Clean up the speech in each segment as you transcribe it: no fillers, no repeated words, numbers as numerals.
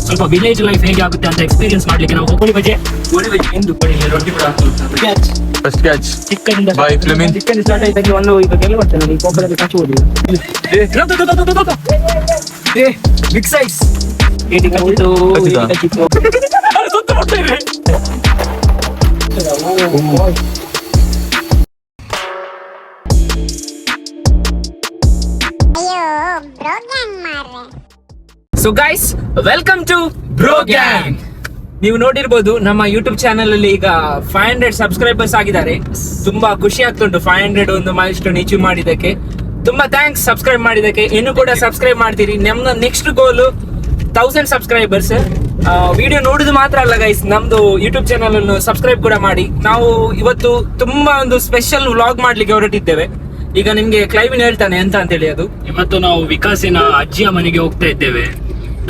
ಸ್ವಲ್ಪ village life ಹೇಗೆ ಆಗುತ್ತೆ ಅಂತ ಎಕ್ಸ್ಪೀರಿಯನ್ಸ್ ಮಾಡ್ಲಿಕ್ಕೆ ನಾವು ಗೋಳಿ ಬಜೆ ಎಂದು ರೊಟ್ಟಿ ಕೂಡ ಫಸ್ಟ್ ಕ್ಯಾಚ್ ಚಿಕ್ಕನಿಂದ ಬೈ ಫ್ಲೆಮಿಂಗ್ ಚಿಕ್ಕನ್ ಸ್ಟಾರ್ಟ್ ಆಯ್ತಾಗಿ ಒಂದು ಈಗ ಕೆಲವು ಬರ್ತದೆ ಈ ಕೋಪದಲ್ಲಿ ಕಾಚು ಹೋದಿಲ್ಲ ಬಿಗ್ ಸೈಜ್ ಏಟಿ ಕಚ್ಚಿತು ಚಿಕ್ಕ ಸುತ್ತ ಮುಟ್ಟಿದೆ so guys welcome to Bro Gang. ನೀವು ನೋಡಿರ್ಬೋದು ನಮ್ಮ ಯೂಟ್ಯೂಬ್ ಚಾನೆಲ್ ಅಲ್ಲಿ ಈಗ 500 ಸಬ್ಸ್ಕ್ರೈಬರ್ಸ್ ಆಗಿದ್ದಾರೆ. ತುಂಬಾ ಖುಷಿ ಆಗ್ತುಂಟು 500 ಒಂದು ಮೈಲ್ ಸ್ಟೋನ್ ಅಚೀವ್ ಮಾಡಿದಕ್ಕೆ. ತುಂಬಾ ಥ್ಯಾಂಕ್ಸ್ ಸಬ್ಸ್ಕ್ರೈಬ್ ಮಾಡಿದಕ್ಕೆ. ಇನ್ನು ಕೂಡ ಸಬ್ಸ್ಕ್ರೈಬ್ ಮಾಡ್ತೀರಿ. ನಮ್ಮ ನೆಕ್ಸ್ಟ್ ಗೋಲ್ 1000 ಸಬ್ಸ್ಕ್ರೈಬರ್ಸ್. ವಿಡಿಯೋ ನೋಡುದು ಮಾತ್ರ ಅಲ್ಲ ಗೈಸ್, ನಮ್ದು ಯೂಟ್ಯೂಬ್ ಚಾನೆಲ್ ಅನ್ನು ಸಬ್ಸ್ಕ್ರೈಬ್ ಕೂಡ ಮಾಡಿ. ನಾವು ಇವತ್ತು ತುಂಬಾ ಒಂದು ಸ್ಪೆಷಲ್ ವ್ಲಾಗ್ ಮಾಡ್ಲಿಕ್ಕೆ ಹೊರಟಿದ್ದೇವೆ. ಈಗ ನಿಮ್ಗೆ ಕ್ಲೈವಿನ್ ಹೇಳ್ತಾನೆ ಎಂತ ಅಂತ ಹೇಳಿ. ಅದು ಇವತ್ತು ನಾವು ವಿಕಾಸಿನ ಅಜ್ಜಿಯ ಮನೆಗೆ ಹೋಗ್ತಾ ಇದ್ದೇವೆ.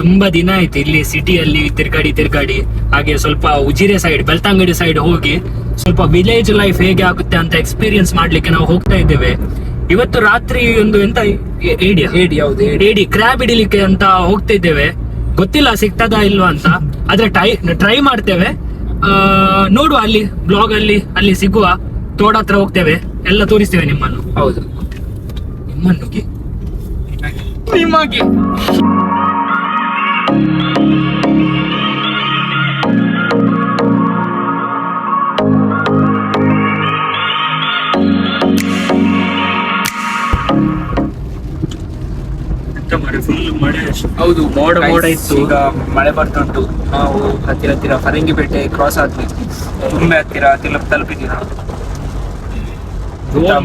ತುಂಬಾ ದಿನ ಆಯ್ತು ಇಲ್ಲಿ ಸಿಟಿಯಲ್ಲಿ ತಿರ್ಗಾಡಿ ಹಾಗೆ ಸ್ವಲ್ಪ ಉಜಿರೆ ಸೈಡ್ ಬೆಳ್ತಂಗಡಿ ಸೈಡ್ ಹೋಗಿ ಸ್ವಲ್ಪ ವಿಲೇಜ್ ಲೈಫ್ ಹೇಗೆ ಆಗುತ್ತೆ ಅಂತ ಎಕ್ಸ್ಪೀರಿಯನ್ಸ್ ಮಾಡ್ಲಿಕ್ಕೆ ನಾವು ಹೋಗ್ತಾ ಇದ್ದೇವೆ. ಇವತ್ತು ರಾತ್ರಿ ಒಂದು ಎಂತ ಏಡಿ ಕ್ರ್ಯಾಬ್ ಹಿಡಿಲಿಕ್ಕೆ ಅಂತ ಹೋಗ್ತಾ ಇದ್ದೇವೆ. ಗೊತ್ತಿಲ್ಲ ಸಿಗ್ತದಾ ಇಲ್ವಾ ಅಂತ, ಆದ್ರೆ ಟ್ರೈ ಮಾಡ್ತೇವೆ. ನೋಡುವ ಅಲ್ಲಿ ಬ್ಲಾಗ್ ಅಲ್ಲಿ ಸಿಗುವ. ತೋಡ ಹತ್ರ ಹೋಗ್ತೇವೆ, ಎಲ್ಲ ತೋರಿಸ್ತೇವೆ ನಿಮ್ಮನ್ನು. ಹೌದು, ನಿಮಗೆ ಫುಲ್ ಮಳೆ. ಹೌದು, ಮೋಡ ಇತ್ತು. ಈಗ ಮಳೆ ಬರ್ತುಂಟು. ನಾವು ಹತ್ತಿರ ಫರಂಗಿಪೇಟೆ ಕ್ರಾಸ್ ಆದ್ವಿ. ತುಂಬೆ ಹತ್ತಿರ ತಲುಪಿದ್ದೀವಿ ನಾವು.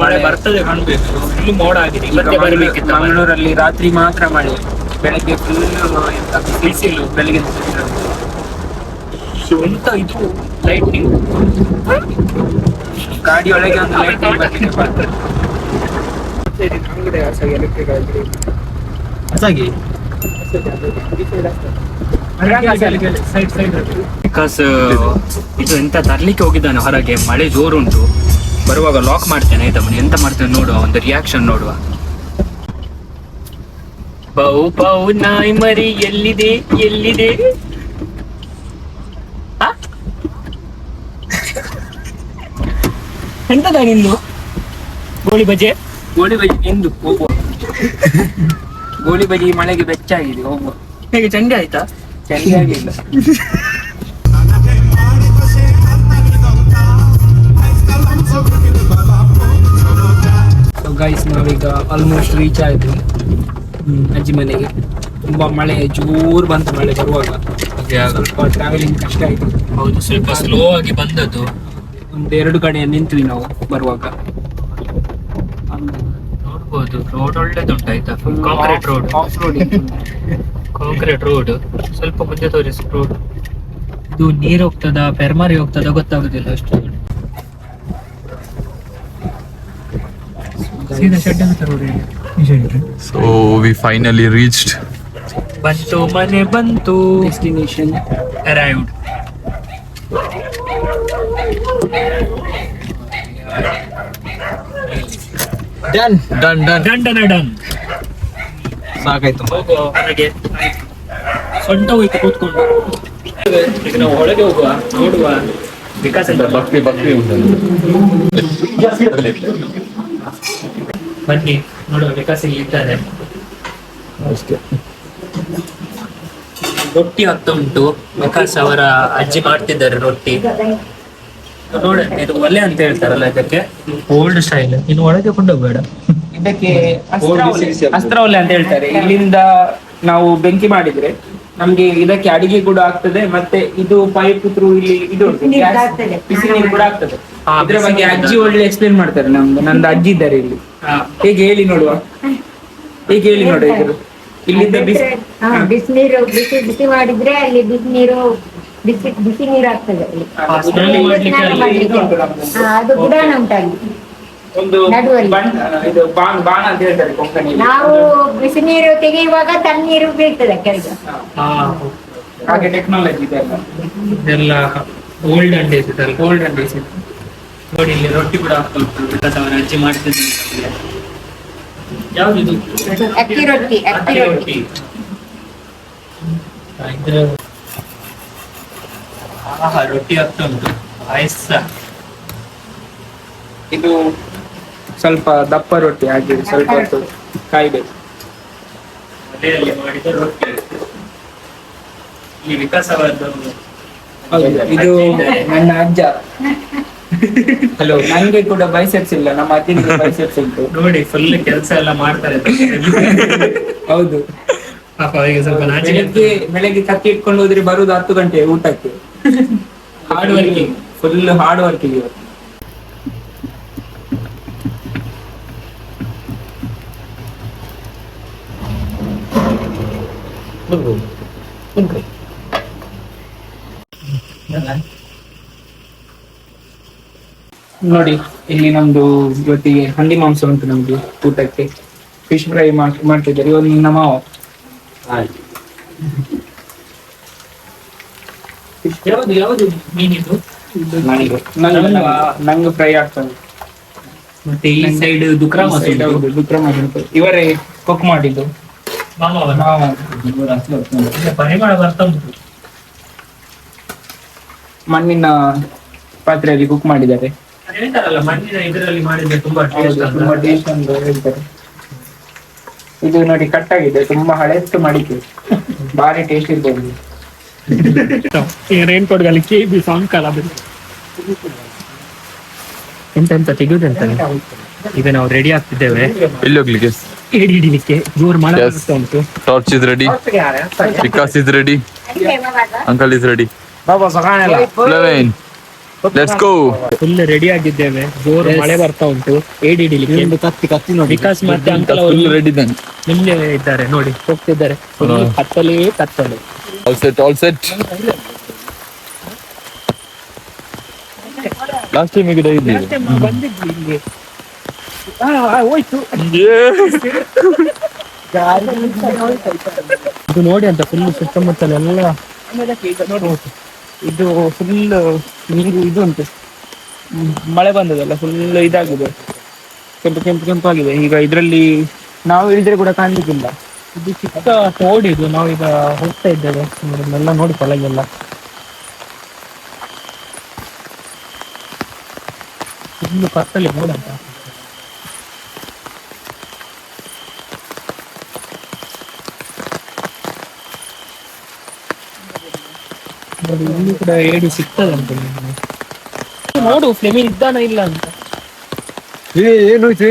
ಮಳೆ ಬರ್ತದೆ ಕಾಣ್ಬೇಕು. ಫುಲ್ ಮೋಡ ಆಗಿದೆ. ಇವತ್ತೇ ಬರಬೇಕಿತ್ತು. ಮಂಗಳೂರಲ್ಲಿ ರಾತ್ರಿ ಮಾತ್ರ ಮಳೆ, ಬೆಳಗ್ಗೆ ಫುಲ್ ಬಿಸಿಲು. ಬೆಳಿಗ್ಗೆ ಎಂತ ಇದು ಲೈಟಿಂಗ್, ಗಾಡಿಯೊಳಗೆ ಒಂದು ಲೈಟಿಂಗ್ ಬರ್ಲಿಕ್ಕೆ ಬರ್ತದೆ. ಬಿಕಾಸ್ ಇದು ಎಂತ ತರ್ಲಿಕ್ಕೆ ಹೋಗಿದ್ದಾನೆ ಹೊರಗೆ. ಮಳೆ ಜೋರುಂಟು. ಬರುವಾಗ ಲಾಕ್ ಮಾಡ್ತೇನೆ ಆಯ್ತಾ ಮನೆ. ಎಂತ ಮಾಡ್ತೇನೆ ನೋಡುವ, ಒಂದು ರಿಯಾಕ್ಷನ್ ನೋಡುವ. ಬೌ ನಾಯಿ ಮರಿ ಎಲ್ಲಿದೆ ಎಂತದ ನಿಂದು ಗೋಳಿ ಬಜೆ ಎಂದು ಹೋಗುವ. ಗೋಳಿ ಬಜಿ ಮಳೆಗೆ ಬೆಚ್ಚಾಗಿದೆ. ಹೋಗುವ. ಹೇಗೆ ಚಂಡಿ ಆಯ್ತಾ? ಚಂಡಿ ಆಗಿಲ್ಲ. ಗೈಸ್, ನಾವೀಗ ಆಲ್ಮೋಸ್ಟ್ ರೀಚ್ ಆಯ್ತು ಅಜ್ಜಿ ಮನೆಗೆ. ತುಂಬಾ ಮಳೆ ಜೋರು ಬಂತು. ಮಳೆ ಬರುವಾಗ ಸ್ವಲ್ಪ ಟ್ರಾವೆಲಿಂಗ್ ಕಷ್ಟ ಆಯ್ತು. ಹೌದು, ಸ್ವಲ್ಪ ಸ್ಲೋ ಆಗಿ ಬಂದದ್ದು. ಒಂದೆರಡು ಕಡೆ ನಿಂತ್ವಿ ನಾವು ಬರುವಾಗ. ನೋಡ್ಬೋದು, ರೋಡ್ ಒಳ್ಳೆದುಂಟಾಯ್ತಾ. Full concrete road, off road. Concrete road. ಸ್ವಲ್ಪ ಮುಂದೆ ತೋರಿಸಿ ರೋಡ್. ಇದು ನೀರು ಹೋಗ್ತದ ಪೆರ್ಮಾರಿ ಹೋಗ್ತದ ಗೊತ್ತಾಗುದಿಲ್ಲ ಅಷ್ಟು. So we finally reached. ಬಂತು ಮನೆ ಬಂತು. Destination arrived. ಡನ್. ಸಾಕಾಯ್ತು. ಹೊರಗೆ ಸೊಂಟ ಹೋಯ್ತು ಕೂತ್ಕೊಂಡು. ಈಗ ನಾವು ಒಳಗೆ ಹೋಗುವ, ನೋಡುವ. ವಿಕಾಸ್ ಅಂತ ಬಕ್ರಿ ಬನ್ನಿ ನೋಡುವ. ವಿಕಾಸ್ ಇಲ್ಲಿ ಇದ್ದಾರೆ. ರೊಟ್ಟಿ ಆಗ್ತಾ ಉಂಟು. ವಿಕಾಸ್ ಅವರ ಅಜ್ಜಿ ಮಾಡ್ತಿದ್ದಾರೆ ರೊಟ್ಟಿ. ನೋಡ, ಇದು ಒಲೆ ಅಂತ ಹೇಳ್ತಾರಲ್ಲ ಇದಕ್ಕೆ, ಓಲ್ಡ್ ಸ್ಟೈಲ್. ಇನ್ನು ಒಳಗೆ ಕೊಂಡೋಗ್ಬೇಡ. ಇದಕ್ಕೆ ಅಸ್ತ್ರ ಒಲೆ ಅಂತ ಹೇಳ್ತಾರೆ. ಇಲ್ಲಿಂದ ನಾವು ಬೆಂಕಿ ಮಾಡಿದ್ರೆ ನಮ್ಗೆ ಇದಕ್ಕೆ ಅಡಿಗೆ ಕೂಡ ಆಗ್ತದೆ. ಮತ್ತೆ ಇದು ಪೈಪ್ ಥ್ರೂ ಇಲ್ಲಿ ಇದು ಬಿಸಿ ನೀರು ಕೂಡ ಆಗ್ತದೆ. ಇದ್ರ ಬಗ್ಗೆ ಅಜ್ಜಿ ಒಳ್ಳೆ ಎಕ್ಸ್ಪ್ಲೇನ್ ಮಾಡ್ತಾರೆ. ನಂದು ಅಜ್ಜಿ ಇದ್ದಾರೆ ಇಲ್ಲಿ. ಹೇಗೆ ಹೇಳಿ ನೋಡುವ. ಇಲ್ಲಿಂದ ಬಿಸಿನೀರು ಬಿಸಿ ಮಾಡಿದ್ರೆ ಅಲ್ಲಿ ಬಿಸಿ ನೀರು ಆಗ್ತದೆ. ಅದು ಗುಡಾಣ ಉಂಟಾಗಿ ಒಂದು ಇದು ಬಾಣ ಅಂತ ಹೇಳ್ತಾರೆ ಕೊಂಕಣಿ. ನಾವು ಬಿಸಿ ನೀರು ತೆಗೆಯುವಾಗ ತಣ್ಣೀರು ಬೀಳ್ತದೆ ಕೆಳಗೆ. ಹಾಗೆ ಟೆಕ್ನಾಲಜಿ ಇದೆಲ್ಲ ಓಲ್ಡ್ ಅಂಡ್ ಡೇಸ್ ಇದೆ. ನೋಡಿ, ಇಲ್ಲಿ ರೊಟ್ಟಿ ಕೂಡ ಅವರ ಅಜ್ಜಿ ಮಾಡ್ತಿದ್ದಾರೆ. ಯಾವ್ದು? ಅಕ್ಕಿ ರೊಟ್ಟಿ. ರೊಟ್ಟಿ ಆಗ್ತಾ ಉಂಟು ಪಾಯಸ. ಇದು ಸ್ವಲ್ಪ ದಪ್ಪ ರೊಟ್ಟಿ ಹಾಗೆ ಸ್ವಲ್ಪ ಹೊತ್ತು ಕಾಯ್ಬೇಕು. ಮನೆಯಲ್ಲಿ ಮಾಡಿದ ರೊಟ್ಟಿ ಈ ವಿಕಾಸವಾದ. ಇದು ನನ್ನ ಅಜ್ಜ. ಹಲೋ, ನಂಗೆ ಕೂಡ ಬೈಸೆಪ್ಸ್ ಇಲ್ಲ, ನಮ್ಮ ಅಜ್ಜನಿಗೆ ಬೈಸೆಪ್ಸ್ ಉಂಟು ನೋಡಿ. ಫುಲ್ ಕೆಲಸ ಎಲ್ಲ ಮಾಡ್ತಾರೆ. ಹೌದು ಪಾಪ. ಅವರಿಗೆ ಸ್ವಲ್ಪ ಬೆಳಗ್ಗೆ ಕತ್ತಿ ಇಟ್ಕೊಂಡು ಹೋದ್ರೆ ಬರುದು 10 ಗಂಟೆ ಊಟಕ್ಕೆ. Hard working, full hard working ಇವತ್ತು. ನೋಡಿ, ಇಲ್ಲಿ ನಮ್ದು ಜೊತೆಗೆ ಹಂದಿ ಮಾಂಸ ಉಂಟು ನಮ್ಗೆ ಊಟಕ್ಕೆ. ಫಿಶ್ ಫ್ರೈ ಮಾಡ್ತಿದ್ದಾರೆ ಇವತ್ತು ನನ್ನ ಮಾವ. ಯಾವುದು ಮೀನಿದು? ನಂಗೆ ಫ್ರೈ ಆಗ್ತದೆ. ಮತ್ತೆ ಈ ಸೈಡ್ ದುಕ್ರಾ ಮಸಾಲೆ ಇವರೇ ಕುಕ್ ಮಾಡಿದ್ದು. ಪರಿಮಳ ಬರ್ತಾ ಉಂಟು. ಮಣ್ಣಿನ ಪಾತ್ರೆಯಲ್ಲಿ ಕುಕ್ ಮಾಡಿದ್ದಾರೆ. ಹೇಳ್ತಾರಲ್ಲ, ಮಣ್ಣಿನ ಇದರಲ್ಲಿ ಮಾಡಿದ್ರೆ ತುಂಬಾ ಟೇಸ್ಟ್ ಅಂತ ಹೇಳ್ತಾರೆ. ಇದು ನೋಡಿ ಕಟ್ ಆಗಿದೆ, ತುಂಬಾ ಹಳೆತ್ತು ಮಡಿಕೆ, ಭಾರಿ ಟೇಸ್ಟ್ ಇರ್ಬೋದು. ರೈನ್ ಕೋಟ್ ಗಾಲಿ ಕೇಬಿ ಸಾಂಗ್ ಕಾಲ ಎಂತ ತೆಗೆಯುವುದಂತ. ಈಗ ನಾವು ರೆಡಿ ಆಗ್ತಿದ್ದೇವೆ ಎಲ್ಲಿ ಹೋಗ್ಲಿಕ್ಕೆ? ಏಡಿ ಹಿಡಿಲಿಕ್ಕೆ. ಜೋರ್ ಮಳೆ ಬರ್ತಾ ಉಂಟು. Torch is ready, Vikas is ready, uncle is ready. Let's go. Full ready ಆಗಿದ್ದೇವೆ. ಜೋರ್ ಮಳೆ ಬರ್ತಾ ಉಂಟು. ಏಡಿ ಹಿಡಿಲಿಕ್ಕೆ ಕತ್ತಿ ನೋಡಿ. ವಿಕಾಸ್ ಮತ್ತೆ ಅಂಕಲ್ ಅವರು ರೆಡಿ ದನ್ ನಿಮ್ಗೆ ಇದ್ದಾರೆ ನೋಡಿ, ಹೋಗ್ತಿದ್ದಾರೆ. ಕತ್ತಲೇ ಕತ್ತಲು. All set. ಲಾಸ್ಟ್ ಟೈಮ್ ಈಗ ಬಂದಿದ್ವಿ ಇಲ್ಲಿ. ಹೋಯ್ತು ಇದು ನೋಡಿ ಅಂತ ಫುಲ್ ಸುತ್ತಮುತ್ತಲೆಲ್ಲ. ಇದು ಫುಲ್ ನೀರು ಇದು ಉಂಟು, ಮಳೆ ಬಂದದಲ್ಲ, ಫುಲ್ ಇದಾಗಿದೆ, ಕೆಂಪಾಗಿದೆ. ಈಗ ಇದರಲ್ಲಿ ನಾವು ಇಳಿದ್ರೆ ಕೂಡ ಕಾಣ್ಲಿಕ್ಕಿಲ್ಲ. ಇದು ಚಿಕ್ಕ ತೋಡಿದು. ನಾವೀಗ ಹೋಗ್ತಾ ಇದ್ದೇವೆ, ಎಲ್ಲ ನೋಡಿ ಕೆಳಗೆಲ್ಲ ಫುಲ್ ಕತ್ತಲೆ ನೋಡಂತ. ಇಲ್ಲಿ ಕೂಡ ಏಡಿ ಸಿಗ್ತದಂತ. ನೋಡು ಫ್ಲೆಮಿಂಗ್ ಇದ್ದಾನ ಇಲ್ಲ ಅಂತ.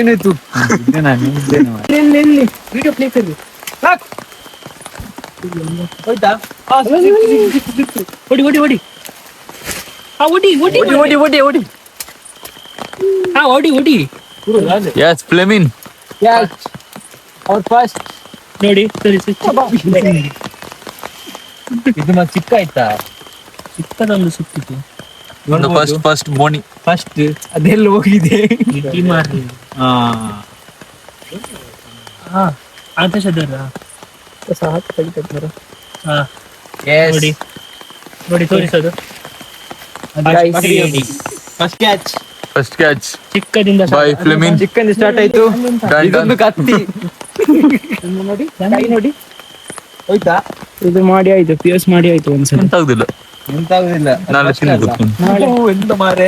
ಏನಾಯ್ತು ವಿಡಿಯೋ ಪ್ಲೇ ಕರಿ. ಹೋಯ್ತಾ? ಹೊಡಿ ಹೊಡಿ ಹೊಡಿ. ಹಾ ಹೊಡಿ ಹೊಡಿ ಹೊಡಿ ಹೊಡಿ ಹೊಡಿ. ಹಾ ಹೊಡಿ ಹೊಡಿ. Yes Fleming. Yes out fast. ನೋಡಿ ಸರಿ. ಇದು ಮತ್ತೆ ಚಿಕ್ಕ ಆಯ್ತಾ? ಚಿಕ್ಕದೊಂದು ಸಿಕ್ಕಿತು. ಫಸ್ಟ್ ಬೋನಿ ಫಸ್ಟ್ ಅದೆಲ್ಲ ಹೋಗಿದೆ. ಮಾರ್ರಿ. ಹಾ ಆಕಾಶದರ ಸಾಕು ತೆಗಿತಾರೆ. ಹಾ ನೋಡಿ ನೋಡಿ ತೋರಿಸೋದು. ಫಸ್ಟ್ ಕ್ಯಾಚ್ ಚಿಕ್ಕದಿಂದ ಬೈ ಫ್ಲೆಮಿನ್. ಚಿಕ್ಕಂದು ಸ್ಟಾರ್ಟ್ ಆಯ್ತು. ಇದೊಂದು ಕತ್ತಿ ನೋಡಿ ಕೈ ನೋಡಿ. ಹೋಯ್ತಾ? ಇದು ಮಾಡಿ ಆಯ್ತು, ಪಿಎಸ್ ಮಾಡಿ ಆಯ್ತು ಒಂದ್ಸಲ. ಎಂತಾಗುದಿಲ್ಲ ಎಂತಾಗುದಿಲ್ಲ. ನಾಳೆ ಎಂತ ಮಾರೆ.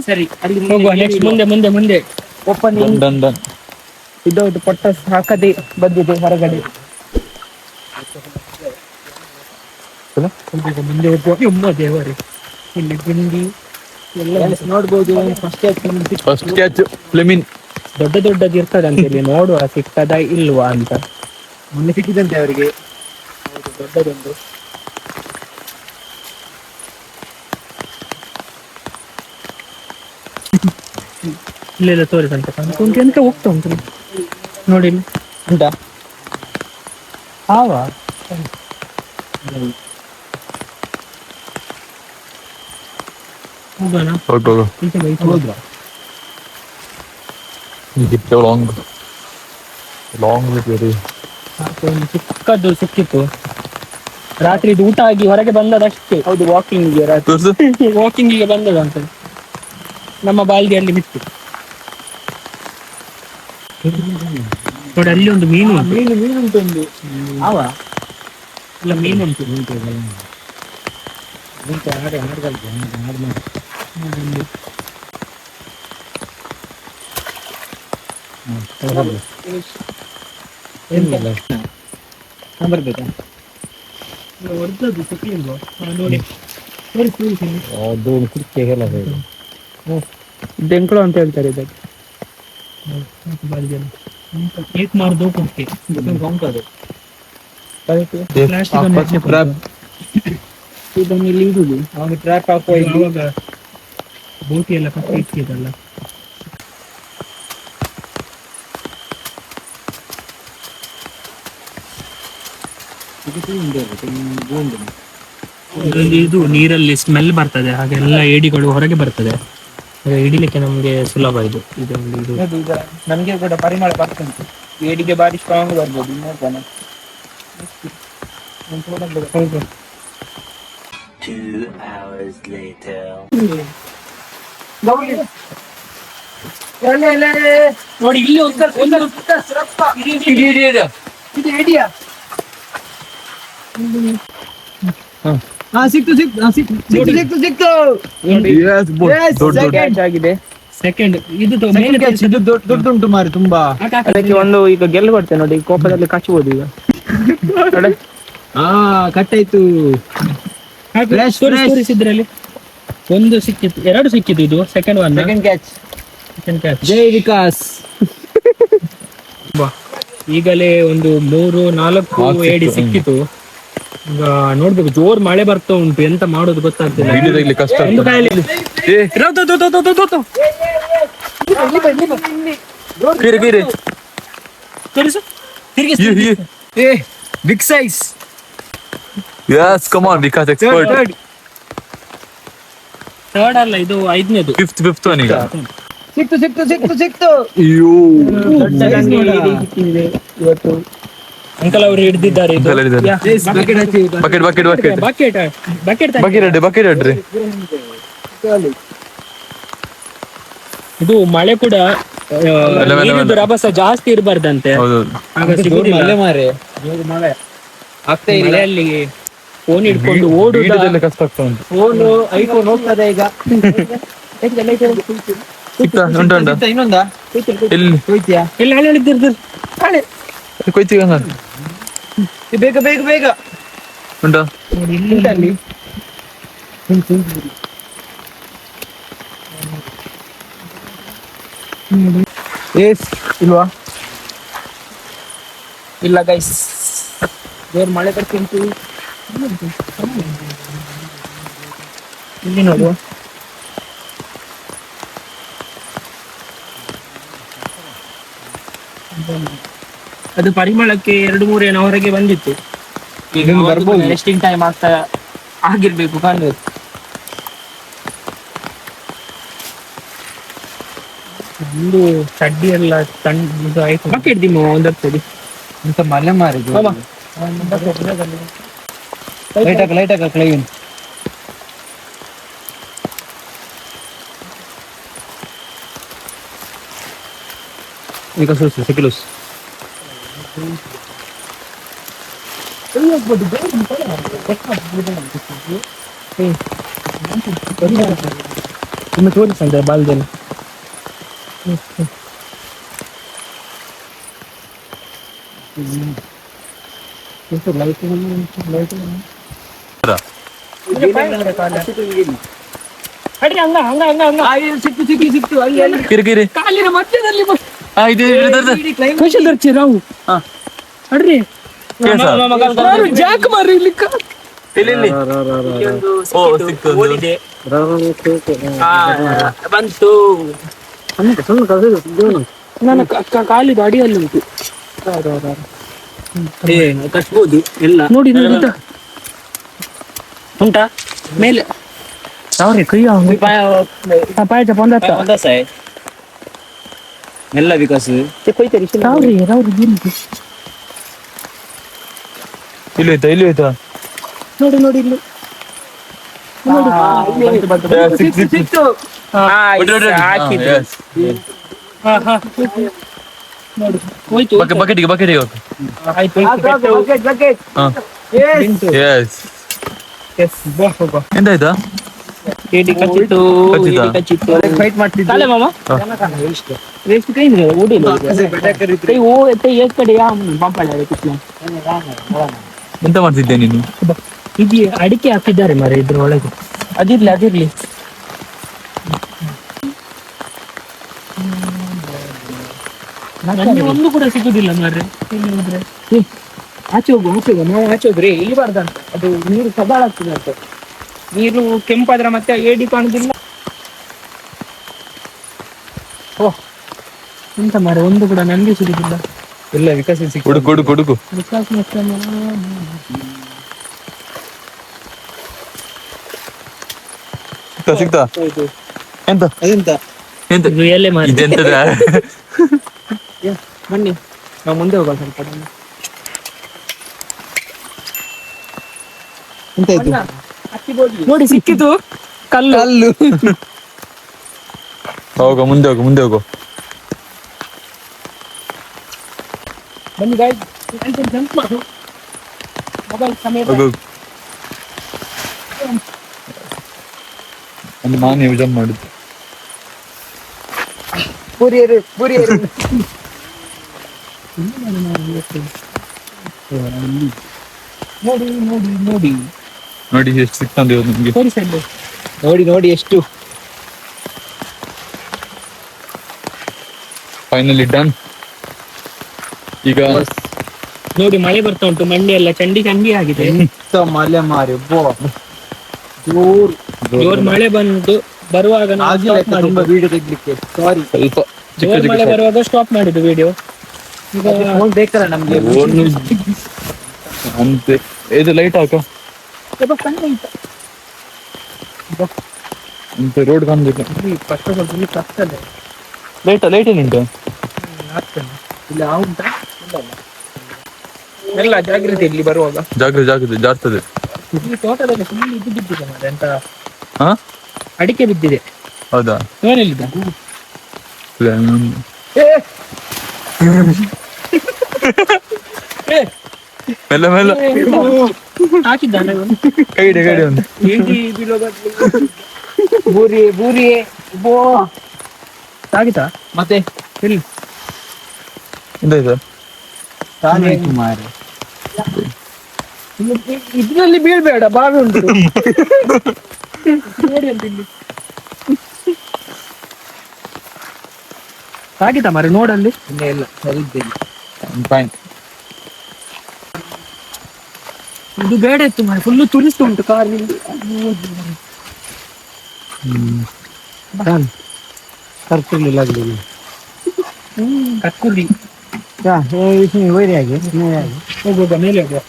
ಸರಿ ಅಲ್ಲಿ ಹೋಗುವ. ನೆಕ್ಸ್ಟ್ ಮುಂದೆ ಮುಂದೆ ಮುಂದೆ ಓಪನಿಂಗ್. ಡನ್. ಇದೊಂದು ಪೊಟ್ಟ ಹಾಕದೆ ಬಂದಿದೆ ಹೊರಗಡೆ. ಮುಂದೆ ಹೋಗುವ. ದೇವರೇ, ಇಲ್ಲಿ ಗುಂಡಿ ಎಲ್ಲ ನೋಡ್ಬೋದು. First catch Fleming. ದೊಡ್ಡದು ಇರ್ತದಂತೆ ಇಲ್ಲಿ, ನೋಡುವ ಸಿಕ್ಕದ ಇಲ್ವಾ ಅಂತ. ಮೊನ್ನೆ ಸಿಕ್ಕಿದಂತೆ ಅವರಿಗೆ ದೊಡ್ಡದೊಂದು. ಇಲ್ಲೆಲ್ಲ ತೋರಿಸಂತೆ ಕುಂಟಿ ಅಂತ ಹೋಗ್ತಾ ಉಂಟು ನೋಡಿ. ಉಂಟಾ? ಹಾವಾ ಹೋಗೋಣ. ಹೋಗುವ. ಚಿಕ್ಕದ್ದು ಸಿಕ್ಕಿತ್ತು. ರಾತ್ರಿ ಊಟ ಆಗಿ ಹೊರಗೆ ಬಂದದಷ್ಟೇ. ಹೌದು, ವಾಕಿಂಗ್ ವಾಕಿಂಗಿಗೆ ಬಂದದಂತ. ನಮ್ಮ ಬಾಲ್ದಿಯಲ್ಲಿ ಬಿತ್ತು ನೋಡಿ. ಅಲ್ಲಿ ಒಂದು ಮೀನು ಮೀನು ಉಂಟು ಒಂದು. ಅವ ಇಲ್ಲ ಮೀನುಂಟು. ಬರ್ಬೇಕಾ ಹೊರದದ್ದು ಸಿಕ್ಲಿಲ್ವಾ? ನೋಡಿ ಡೆಂಕಳು ಅಂತ ಹೇಳ್ತಾರೆ ಇದಕ್ಕೆ. ಏಕ್ ಮಾರ್ದು ಕೊಟ್ಟೆ ಇದನ್ನು ಇಲ್ಲಿ ಇಡುದು. ಟ್ರ್ಯಾಪ್ ಹಾಕುವ ಆವಾಗ ಬೋಟಿ ಎಲ್ಲ ಕಟ್ಟಿ ಇಟ್ಟಿದಲ್ಲ. ಇದರಲ್ಲಿ ಇದು ನೀರಲ್ಲಿ ಸ್ಮೆಲ್ ಬರ್ತದೆ, ಹಾಗೆಲ್ಲ ಏಡಿಗಳು ಹೊರಗೆ ಬರ್ತದೆ. ಹಿಡಿಲಿಕ್ಕೆ ನಮ್ಗೆ ಸುಲಭ ಇದು. ಇದೊಂದು ಇದು ನಮ್ಗೆ ಕೂಡ ಪರಿಮಳ ಬರ್ತುಂಟು. ಏಡಿಗೆ ಬಾರಿ ಸ್ಟ್ರಾಂಗ್ ಬರ್ಬೋದು. ನೋಡೋಣ. ಹೌದು. 2 hours later. ನೋಡಿ ಇಲ್ಲಿ ಸಿಕ್ತು ಆಗಿದೆ. ಸೆಕೆಂಡ್ ಇದು ದೊಡ್ಡುಂಟು ಮಾರಿ ತುಂಬಾ. ಅದಕ್ಕೆ ಒಂದು ಈಗ ಗೆಲ್ಲು ಕೊಡ್ತೇನೆ ನೋಡಿ, ಕೋಪದಲ್ಲಿ ಕಚ್ಚಬಹುದು ಈಗ. ಕಟ್ಟಾಯ್ತು. ತೋರಿಸಿದ್ರಲ್ಲಿ ಒಂದು ಸಿಕ್ಕಿತ್ತು, ಎರಡು ಸಿಕ್ಕಿತ್ತು. ಇದು second one, second catch. Second catch. ಜೈ ವಿಕಾಸ್. ಈಗಲೇ ಒಂದು 3-4 ಏಡಿ ಸಿಕ್ಕಿತು. ಈಗ ನೋಡ್ಬೇಕು, ಜೋರ್ ಮಳೆ ಬರ್ತಾ ಉಂಟು, ಎಂತ ಮಾಡೋದು ಗೊತ್ತಾಗ್ತಿಲ್ಲ. ಹಿಡಿಯೋದಾಗ್ಲಿ ಕಷ್ಟ ಒಂದು ಕಾಯಲ್ಲಿ big size. Yes, come on, Vikas expert. Third ಅಲ್ಲ, ಇದು 5ನೇದು. Fifth one ಈಗ. ಸಿಕ್ತು. ಅಯ್ಯೋ. ದೊಡ್ಡ ಗಂಗೆ ಏಡಿ ಸಿಕ್ಕಿದೆ ಇವತ್ತು. ಅಂಕಲ್ ಅವರು ಹಿಡಿದಿದ್ದಾರೆ ಇದು. ಬಕೆಟ್ ಅಡ್ರಿ. ಇದು ಮಳೆ ಕೂಡ ನೀರಿದ್ದು ರಭಸ ಜಾಸ್ತಿ ಇರಬಾರ್ದಂತೆ, ಆಗ ಸಿಗುದಿಲ್ಲ. ಮಳೆ ಆಗ್ತಾ ಇಲ್ಲ. ಮಳೆಯಲ್ಲಿ ಫೋನ್ ಹಿಡ್ಕೊಂಡು ಓಡುದು ಕಷ್ಟ ಆಗ್ತಾ ಉಂಟು. ಫೋನ್ ಐಫೋನ್ ಹೋಗ್ತದೆ ಈಗ. ಉಂಟ ಇನ್ನೊಂದಾ ಎಲ್ಲಿ ಹೋಯ್ತಿಯಾ? ಎಲ್ಲ ಹಳೆ ಹೇಳಿದ್ದಿರ್ದು ಕೊಯ್ತೀಗ ಬೇಗ ಉಂಟಾ? ಉಂಟಲ್ಲಿ. ಇಲ್ವಾ? ಇಲ್ಲ ಗೈಸ್, ಜೋರ್ ಮಳೆ ಬರ್ತಿಂಟು. ಇಲ್ಲಿ ನೋಡು, ಅದು ಪರಿಮಳಕ್ಕೆ 2-3 ಏನೋ ಹೊರಗೆ ಬಂದಿತ್ತು. ಈಗ ಬರ್ಬೋದು, ರೆಸ್ಟಿಂಗ್ ಟೈಮ್ ಆಗ್ತಾ ಆಗಿರ್ಬೇಕು ಕಾಣ್ಬೇಕು. ಒಂದು ಚಡ್ಡಿ ಎಲ್ಲ ಇದು ಆಯ್ತು. ಬಕೆಟ್ ದಿಮ್ಮ ಒಂದರ್ತದೆ ಅಂತ ಮಳೆ ಮಾರಿದ್ದು. ಲೈಟ್ ಹಾಕ ಕ್ಲೈನ್. ಈಗ ಸಿಕ್ಕಿಲೂಸ್. ಇನ್ನು ತೋರಿಸಂತೆ ಬಾಲ್ದಲ್ಲಿ. ಸಿಕ್ತು ಅಲ್ಲಿ ಕಿರಿಕಿರಿ ಕಾಲಿನ ಮಧ್ಯದಲ್ಲಿ ನಾವು ಅಡ್ರಿ ಕೇಳ್ಸ ಜಾಕ್ ಮಾರಿ ಇಲ್ಲಿ ಎಲ್ಲಿ ಓ ಸಿಕ್ತು ಓದಿದೆ ಬಂತು. ನನ್ನ ಕಾಲಿದ ಅಡಿಯಲ್ಲಿ ಉಂಟು, ಕಟ್ಬೋದು ಎಲ್ಲ. ನೋಡಿ ಉಂಟಾ ಮೇಲೆ ಸಾವ್ರಿ ಕೈಯ ಪಾಯ ಪೊಂದ ಸಾಯ್ ಎಲ್ಲ ವಿಕಾಸ್ ಕೊಯ್ತಾರೆ ಸಾವ್ರಿ ಇಲ್ಲಿ ಹೋಯ್ತಾ ನೋಡಿ ಇಲ್ಲಿ ಸಿಕ್ತು ಹಾಕಿದ್ದು. ನೋಡಿ ಹೋಯ್ತು. ಬಕೆಟಿಗೆ ಆಯ್ತು ಹಾ ಎಸ್ ಎಸ್ ಬಾ ಹೋಗೋ. ಎಂತಾಯ್ತಾ ಏಡಿ ಕಚ್ಚಿತ್ತು, ಕಚ್ಚಿತಾ? ಏಡಿ ಕಚ್ಚಿತ್ತು. ಫೈಟ್ ಮಾಡ್ತಿದ್ದೆ ಕಾಲೆ ಮಾಮ ವೇಸ್ಟ್ ಕೈ ಇದೆ ಓಡಿಲ್ಲ ಕೈ ಓ ಎತ್ತೆ ಏಸ್ ಕಡೆ ಯಾ ಬಂಪಾಳೆ ಕಿತ್ಲ. ಎಂತ ಮಾಡ್ತಿದ್ದೆ ನೀನು? ಇದು ಅಡಿಕೆ ಹಾಕಿದ್ದಾರೆ ಮರ ಇದ್ರ ಒಳಗೆ. ಅದಿರ್ಲಿ ನನಗೆ ಒಂದು ಕೂಡ ಸಿಗುದಿಲ್ಲ ಮಾರ್ರೆ. ಇಲ್ಲಿ ಹೋದ್ರೆ ಆಚೆ ಹೋಗು ನಾವು ಆಚೆ ಹೋಗ್ರಿ ಇಲ್ಲಿ ಬಾರ್ದಂತ. ಅದು ನೀರು ಸದಾಳ ಆಗ್ತದೆ ಅಂತ. ನೀರು ಕೆಂಪಾದ್ರೆ ಮತ್ತೆ ಏಡಿ ಕಾಣುದಿಲ್ಲ. ಓ ಎಂತ ಮಾರ್ರೆ ಒಂದು ಕೂಡ ನನಗೆ ಸಿಗುದಿಲ್ಲ. ಇಲ್ಲ ವಿಕಾಸ ಸಿಕ್ಕ ಹುಡುಕು ವಿಕಾಸ್ ಮತ್ತೆ ಸಿಕ್ತಾ ಎಂತ ಅದೆಂತ ಎಂತ ಇದು ಎಲೆ ಮಾರ್ರೆ. ಇದೆಂತದ? ಬನ್ನಿ ನಾವು ಮುಂದೆ ಹೋಗೋಣ ಸ್ವಲ್ಪ. ಎಂತಾಯ್ತು ನೋಡಿ ಸಿಕ್ಕಿತು ಕಲ್ಲು. ಹೋಗೋ ಮುಂದೆ ಹೋಗು. ಬನ್ನಿ ಗಾಯ್ಸ್ ಜಂಪ್ ಮಾಡು ಮೊಬೈಲ್ ಸಮೇತ. ಹೋಗು ಅಂದ್ರೆ ನಾನು ಯೂಸ್ ಮಾಡಿದ್ದು. ಪುರಿಯರು ನೋಡಿ ಎಷ್ಟು ಸಿಕ್ತಂದೆ ನಿಮ್ಗೆ? ತೋರಿಸಲ್ಲ. ನೋಡಿ ಎಷ್ಟು ಫೈನಲಿ ಡನ್. ಈಗ ನೋಡಿ ಮಳೆ ಬರ್ತಾ ಉಂಟು. ಮಂಡಿ ಎಲ್ಲ ಚಂಡಿ ಆಗಿದೆ. ಮಲೆ ಮಾರಿ ಜೋರ್ ಮಳೆ ಬಂದು ಬರುವಾಗ ನಾವು ಆಗಿಲ್ಲ stop ತುಂಬಾ ಮಾಡಿದ್ದು. ವಿಡಿಯೋ ತೆಗ್ಲಿಕ್ಕೆ ಸಾರಿ ಸ್ವಲ್ಪ ಜೋರ್ ಮಳೆ ಬರುವಾಗ ಸ್ಟಾಪ್ ಮಾಡಿದ್ದು ವಿಡಿಯೋ. ಈಗ ಫೋನ್ ಬೇಕಲ್ಲ ನಮ್ಗೆ ಅಂತೆ ಇದು ಲೈಟ್ ಹಾಕ ಅಂತ ರೋಡ್ ಕಾಣ್ಬೇಕು. ಫಸ್ಟ್ ಆಫ್ ಆಲ್ ಫುಲ್ ಕಷ್ಟದೆ. ಲೈಟ್ ಏನುಂಟು? ಇಲ್ಲ ಉಂಟಾ ಎಲ್ಲ ಜಾಗ್ರತೆ ಇಲ್ಲಿ ಬರುವಾಗ. ಜಾರ್ತದೆ. ಈ ತೋಟದಲ್ಲಿ ಫುಲ್ ಇದು ಬಿದ್ದಿದೆ ಮಾರ್ರೆ. ಎಂತ ಹಾ ಅಡಿಕೆ ಬಿದ್ದಿದೆ. ಹೌದಾ? ಏನೆಲ್ಲಿದ್ದ ಮೆಲ್ಲ ಹಾಕಿದ್ದಾನೆ ಕೈ ಒಂದು ಬೂರಿ ಬೋ ತಾಗಿತಾ ಮತ್ತೆ ಎಲ್ಲಿ ಎಂತಾಯ್ತು? ತಾನೇ ಮಾರಿ ಇದ್ರಲ್ಲಿ ಬೀಳ್ಬೇಡ, ಬಾವಿ ಉಂಟು ನೋಡಿ ಅಂತ ಇಲ್ಲಿ ತಾಗಿತಾ ಮಾರೆ ನೋಡಲ್ಲಿ. ಇನ್ನೇ ಇಲ್ಲ ಸರಿ ಇದ್ದೇನೆ ಫೈನ್. ಇದು ಬೇಡ ಇತ್ತು ಮಾರೆ, ಫುಲ್ಲು ತುರಿಸ್ತು ಉಂಟು ಕಾರಿನಲ್ಲಿ. ಕರ್ತಿರ್ಲಿಲ್ಲ ಕಕ್ಕುಲಿ ವೈರಿ ಆಗಿ ಹೋಗುವಾಗ ಮೇಲೆ ಹೋಗುವ.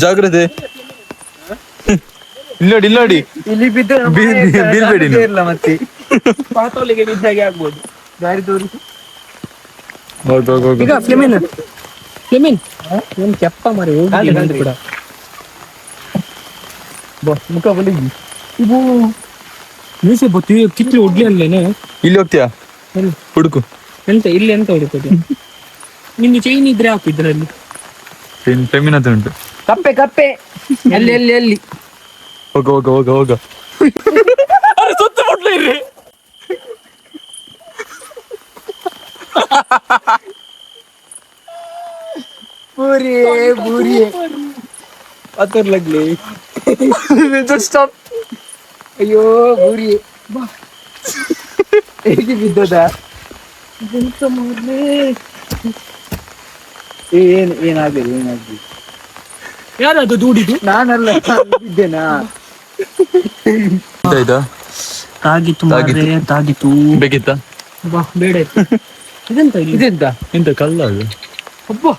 ಜಾಗ್ರತೆ ಇಲ್ಲೋಡಿ ಇಲ್ಲಿ ಬಿದ್ದು ಬೀಳ್ಬೇಡಿ ನೀವು. ಇಲ್ಲ ಮತ್ತೆ ಪಾತೋಲಿಗೆ ಬಿದ್ದಾಗೆ ಆಗ್ಬೋದು. ದಾರಿ ತೋರಿಸಿ ಹೋಗು ಈಗ ಫ್ಲೆಮಿನ್ ಏನ್ ಕೆಪ್ಪ ಮಾರಿ ಹೋಗಿ ಕಾಲಿ. ಕೂಡ ಮುಖ ಬಲಿಗಿ ಇವು ಮೀಸೆ ಬತ್ತಿ ಕಿತ್ಲಿ ಒಡ್ಲಿ ಅಲ್ಲೇನೆ. ಇಲ್ಲಿ ಹೋಗ್ತೀಯಾ? ಎಲ್ಲಿ? ಹುಡುಕು. ಎಂತ ಇಲ್ಲಿ ಎಂತ ಹೊಡಿತದೆ? ನಿನ್ನ ಚೈನ್ ಇದ್ರೆ ಹಾಕು ಇದ್ರಲ್ಲಿ. ಫೆಮಿನತ್ ಉಂಟು. ಕಪ್ಪೆ ಎಲ್ಲಿ ಹೋಗ ಸುತ್ತ ಮುಟ್ಲ ಇರ್ರಿ. ಬೂರಿ ಅದರ್ಲಾಗ್ಲಿ ಸ್ಟಾಪ್. ಅಯ್ಯೋ ಬೂರಿ ಹೇಗೆ ಬಿದ್ದದ ಏನಾಗಲಿ ಯಾರದು ದೂಡಿದು? ನಾನಲ್ಲ ಬಿದ್ದೇನಾ ಆಯ್ತಾ? ತಾಗಿತ್ತು ಮಾರ್ರೆ, ತಾಗಿತ್ತು. ಬೇಕಿತ್ತ? ಬಾ ಬೇಡ ಇತ್ತು. ಇದೆಂತ ಇಲ್ಲಿ? ಇದೆಂತ ಎಂತ ಕಲ್ಲ ಅದು? ಅಬ್ಬಾ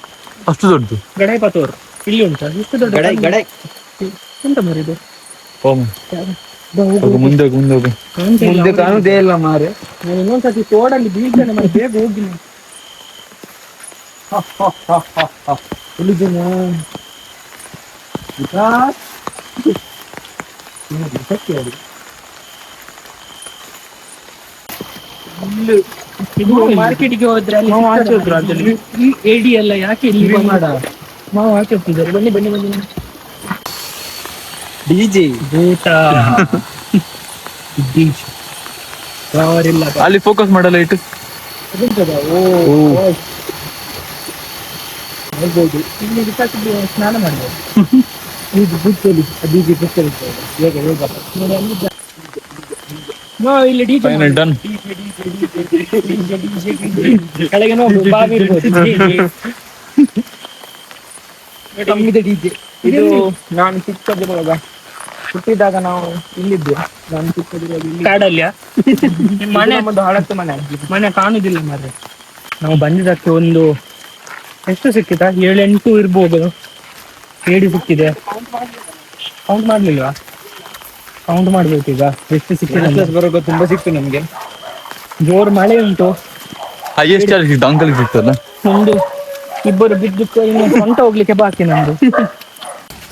ಅಷ್ಟು ದೊಡ್ಡದು? ಗಡಾಯಿ ಪತೋರ್ ಇಲ್ಲಿ ಉಂಟಾ? ಎಷ್ಟು ದೊಡ್ಡ ಗಡೈ ಎಂತ ಮಾರಿದು? ಮುಂದೆ ಹೋಗು. ಮುಂದೆ ಕಾಣುದೇ ಇಲ್ಲ ಮಾರೆ. ನಾನು ಇನ್ನೊಂದ್ಸತಿ ತೋಡಲ್ಲಿ ಬೀಳ್ತೇನೆ ಮತ್ತೆ ಬೇಗ ಹೋಗಿ ನಾನು. ಇದು ಮಾರ್ಕೆಟ್ಗೆ ಹೋದ್ರೆ ಅಲ್ಲಿ ಸಿಗ್ತದೆ ಅದ್ರಲ್ಲಿ. ಈ ಏಡಿ ಎಲ್ಲ ಯಾಕೆ ಇಲ್ಲಿ ಮಾಡ ಮಾವು ಹಾಕಿರ್ತಿದ್ದಾರೆ. ಬನ್ನಿ ಬನ್ನಿ ಬನ್ನಿ. ಡಿಜೆ ಊಟ ಇಲ್ಲ ಅಲ್ಲಿ ಫೋಕಸ್ ಮಾಡಲ್ಲ ಇಟ್ಟು ಹೇಳ್ಬೋದು. ಇಲ್ಲಿ ಬಿಸಾಕಿದ್ದು ಸ್ನಾನ ಮಾಡ್ಬೋದು. ಇದು ಬುತ್ತಲ್ಲಿ ಡಿಜೆ ಬುತ್ತಲ್ಲಿ ಹೇಗೆ ಹೋಗಪ್ಪ ಇಲ್ಲಿ ಡಿಜೆ ಡನ್. ಕೆಳಗೆ ನೋಡು ಬಾವಿ ಇರ್ಬೋದು. ಕಮ್ಮಿದೆ ಡಿಜೆ. ಇದು ನಾನು ಚಿಕ್ಕದಿರುವಾಗ ಹುಟ್ಟಿದಾಗ ನಾವು ಇಲ್ಲಿದ್ದೆ. ನಾನು ಚಿಕ್ಕದಿರುವಾಗ ಕಾಡಲ್ಯ ಮನೆ ಒಂದು ಹಳತ್ತು ಮನೆ ಕಾಣುದಿಲ್ಲ ಮಾರ್ರೆ. ನಾವು ಬಂದಿದ್ದಕ್ಕೆ ಒಂದು ಎಷ್ಟು ಸಿಕ್ಕಿತಾ 7-8 ಇರ್ಬೋದು. ಏಡಿ ಸಿಕ್ಕಿದೆ. ಕೌಂಟ್ ಮಾಡ್ಲಿಲ್ವಾ? ಕೌಂಟ್ ಮಾಡ್ಬೇಕೀಗ ಎಷ್ಟು ಸಿಕ್ಕಿದೆ. ಬರೋದು ತುಂಬಾ ಸಿಕ್ತು ನಮ್ಗೆ. ಜೋರ್ ಮಳೆ ಉಂಟು. ಹೈಯೆಸ್ಟ್ ಚಾರ್ಜ್ ಸಿಕ್ತು ಅಂಕಲ್ ಸಿಕ್ತಲ್ಲ. ಒಂದು ಇಬ್ಬರು ಬಿದ್ದಕ್ಕೆ ಇನ್ನು ಸ್ವಂತ ಹೋಗ್ಲಿಕ್ಕೆ ಬಾಕಿ ನಮ್ದು.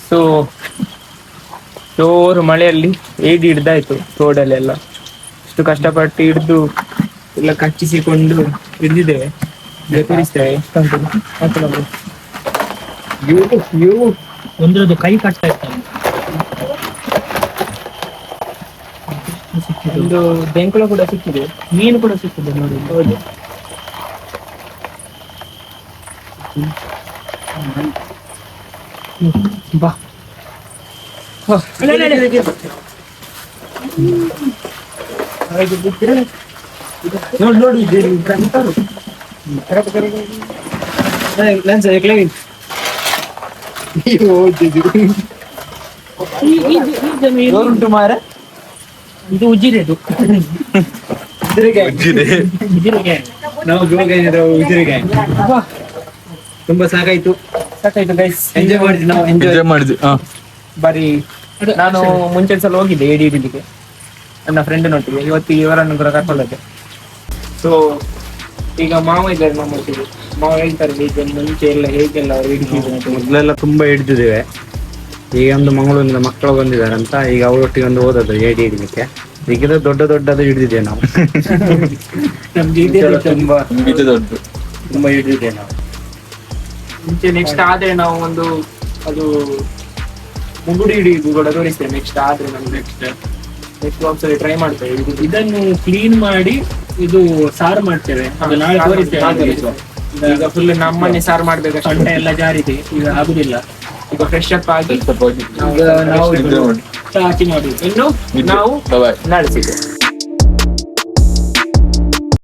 ಸೊ ಜೋರು ಮಳೆಯಲ್ಲಿ ಏಡಿ ಹಿಡ್ದಾಯ್ತು ತೋಡಲ್ಲೆಲ್ಲ. ಇಷ್ಟು ಕಷ್ಟಪಟ್ಟು ಹಿಡ್ದು ಎಲ್ಲ ಕಚ್ಚಿಸಿಕೊಂಡು ಹಿಡಿದಿದ್ದೇವೆ. ತೋರಿಸ್ತೇವೆ ಒಂದ್ರದ್ದು ಕೈ ಕಟ್ತಾ ಇತ್ತು. ಒಂದು ಬೆಂಕುಳ ಕೂಡ ಸಿಕ್ಕಿದೆ. ಮೀನು ಕೂಡ ಸಿಕ್ಕಿದೆ ನೋಡಿ. ಹೌದು ಬಾ ನೋಡಿ ನೋಡಿ ಉಂಟು ಮಾರ. ಇದು ಉಜಿರೆದು ಉಜಿರೆಗೆ ನಾವು ಉಜಿರೆಗೆ ತುಂಬಾ ಸಾಕಾಯ್ತು ಗೈಸ್. ಎಂಜಾಯ್ ಮಾಡಿದ್ವಿ ನಾವು. ಎಂಜಾಯ್ ಮಾಡಿದ್ವಿ. ಬಾರಿ. ನಾನು ಮುಂಚೆ ಸಲ ಹೋಗಿದ್ದೆ ಏಡಿ ಹಿಡಿಲಿಕ್ಕೆ ನನ್ನ ಫ್ರೆಂಡ್ನೊಟ್ಟಿಗೆ. ಇವತ್ತು ಇವರನ್ನು ಕೂಡ ಕರ್ಕೊಂಡೋದೆ. ಸೊ ಈಗ ಮಾವ ಇದ್ದಾರೆ ನಮ್ಮೊಟ್ಟಿಗೆ. ಮಾವ ಹೇಳ್ತಾರೆ ಈಗ ಮುಂಚೆ ಎಲ್ಲ ಹೇಗೆಲ್ಲ ಅವ್ರು ಹಿಡಿದಿದ್ರು. ಮೊದಲೆಲ್ಲ ತುಂಬಾ ಹಿಡಿದಿದ್ದೇವೆ. ಈಗ ಒಂದು ಮಂಗಳೂರಿನಿಂದ ಮಕ್ಕಳು ಬಂದಿದ್ದಾರೆ ಅಂತ ಈಗ ಅವರೊಟ್ಟಿಗೆ ಒಂದು ಓದೋದು ಏಡಿ ಹಿಡಿಲಿಕ್ಕೆ. ಈಗ ದೊಡ್ಡದು ಹಿಡಿದಿದ್ದೇವೆ ನಾವು. ನಮ್ಗೆ ತುಂಬಾ ದೊಡ್ಡ ತುಂಬಾ ಹಿಡಿದಿದ್ದೇವೆ ನಾವು. ಮುಂಚೆ ನೆಕ್ಸ್ಟ್ ಆದ್ರೆ ನಾವು ಒಂದು ಅದು ಮುಂಗುಡಿ ಹಿಡಿದು ಕೂಡ ತೋರಿಸ್ತೇವೆ. ನೆಕ್ಸ್ಟ್ ಆದ್ರೆ ನಮ್ಗೆ ನೆಕ್ಸ್ಟ್ ಒಂದ್ಸರಿ ಟ್ರೈ ಮಾಡ್ತೇವೆ. ಇದನ್ನು ಕ್ಲೀನ್ ಮಾಡಿ ಇದು ಸಾರು ಮಾಡ್ತೇವೆ. ಅದು ನಾಳೆ ತೋರಿಸ್ತೇವೆ. ಈಗ ಫುಲ್ ನಮ್ಮನೆ ಸಾರು ಮಾಡ್ಬೇಕು. ಸೊಂಟ ಎಲ್ಲ ಜಾರಿದೆ, ಈಗ ಆಗುದಿಲ್ಲ. ಈಗ ಫ್ರೆಶ್ ಅಪ್ ಆಗಿ ನಾವು ಚಾಚಿ ಮಾಡಿ ಇನ್ನು ನಾವು ಬಾಯ್. ನಾಳೆ ಸಿಗ್ತೇವೆ.